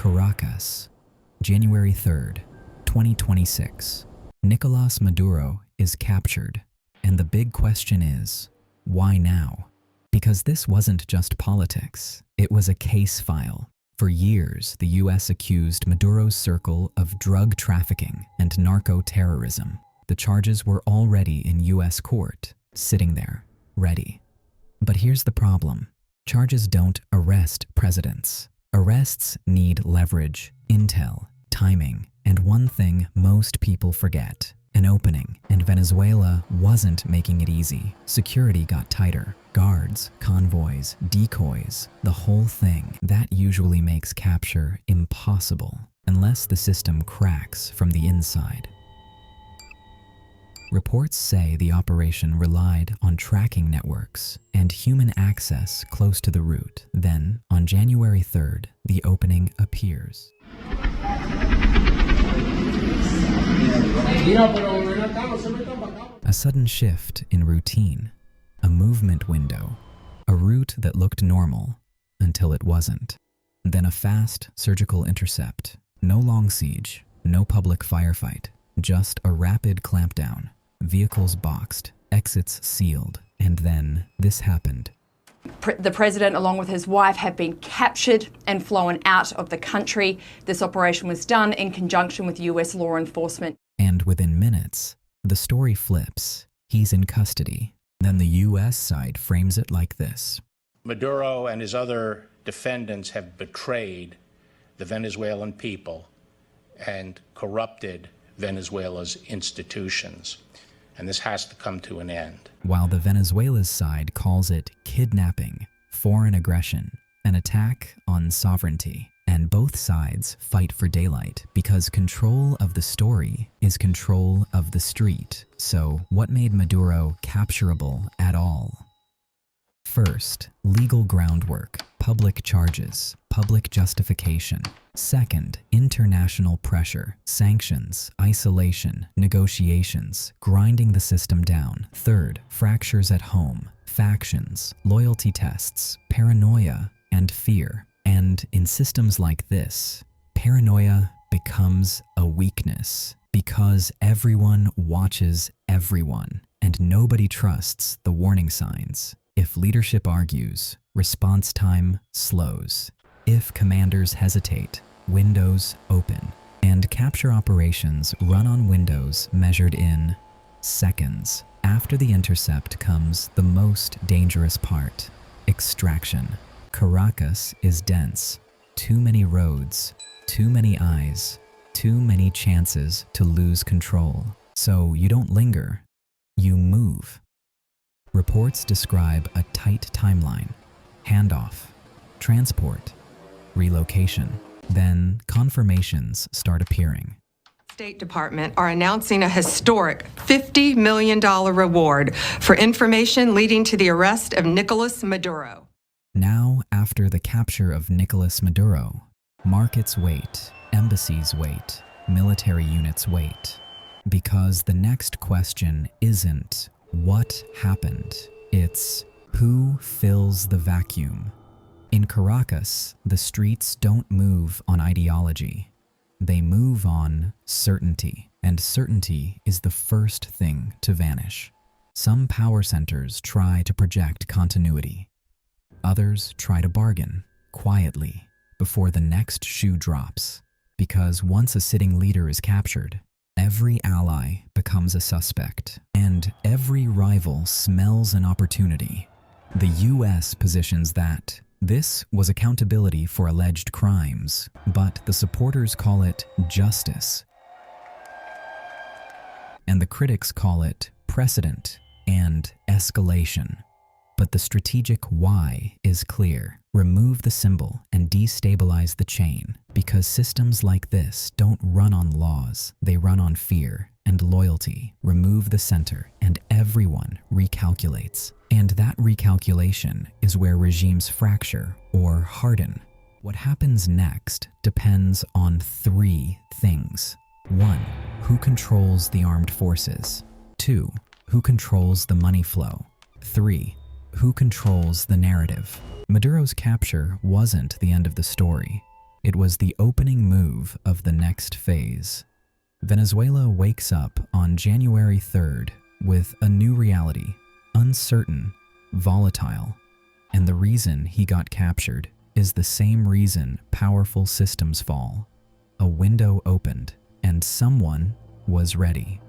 Caracas, January 3rd, 2026. Nicolás Maduro is captured, and the big question is, why now? Because this wasn't just politics, it was a case file. For years, the US accused Maduro's circle of drug trafficking and narco-terrorism. The charges were already in US court, sitting there, ready. But here's the problem. Charges don't arrest presidents. Arrests need leverage, intel, timing, and one thing most people forget: an opening. And Venezuela wasn't making it easy. Security got tighter. Guards, convoys, decoys, the whole thing. That usually makes capture impossible, unless the system cracks from the inside. Reports say the operation relied on tracking networks and human access close to the route. Then, on January 3rd, the opening appears. A sudden shift in routine, a movement window, a route that looked normal until it wasn't. Then a fast surgical intercept. No long siege, no public firefight, just a rapid clampdown. Vehicles boxed, exits sealed, and then this happened. The president, along with his wife, have been captured and flown out of the country. This operation was done in conjunction with US law enforcement. And within minutes, the story flips. He's in custody. Then the US side frames it like this. Maduro and his other defendants have betrayed the Venezuelan people and corrupted Venezuela's institutions. And this has to come to an end. While the Venezuela's side calls it kidnapping, foreign aggression, an attack on sovereignty. And both sides fight for daylight because control of the story is control of the street. So what made Maduro capturable at all? First, legal groundwork, public charges, public justification. Second, international pressure, sanctions, isolation, negotiations, grinding the system down. Third, fractures at home, factions, loyalty tests, paranoia, and fear. And in systems like this, paranoia becomes a weakness because everyone watches everyone and nobody trusts the warning signs. If leadership argues, response time slows. If commanders hesitate, windows open. And capture operations run on windows measured in seconds. After the intercept comes the most dangerous part: extraction. Caracas is dense. Too many roads, too many eyes, too many chances to lose control. So you don't linger, you move. Reports describe a tight timeline: handoff, transport, relocation. Then confirmations start appearing. State Department are announcing a historic $50 million reward for information leading to the arrest of Nicolás Maduro. Now, after the capture of Nicolás Maduro, markets wait, embassies wait, military units wait. Because the next question isn't what happened, it's who fills the vacuum. In Caracas, the streets don't move on ideology. They move on certainty, and certainty is the first thing to vanish. Some power centers try to project continuity. Others try to bargain, quietly, before the next shoe drops. Because once a sitting leader is captured, every ally becomes a suspect, and every rival smells an opportunity. The US positions that this was accountability for alleged crimes, but the supporters call it justice. And the critics call it precedent and escalation. But the strategic why is clear. Remove the symbol and destabilize the chain, because systems like this don't run on laws, they run on fear and loyalty. Remove the center and everyone recalculates. And that recalculation is where regimes fracture or harden. What happens next depends on three things. 1. Who controls the armed forces? 2. Who controls the money flow? 3. Who controls the narrative? Maduro's capture wasn't the end of the story. It was the opening move of the next phase. Venezuela wakes up on January 3rd with a new reality, uncertain, volatile, and the reason he got captured is the same reason powerful systems fall. A window opened, and someone was ready.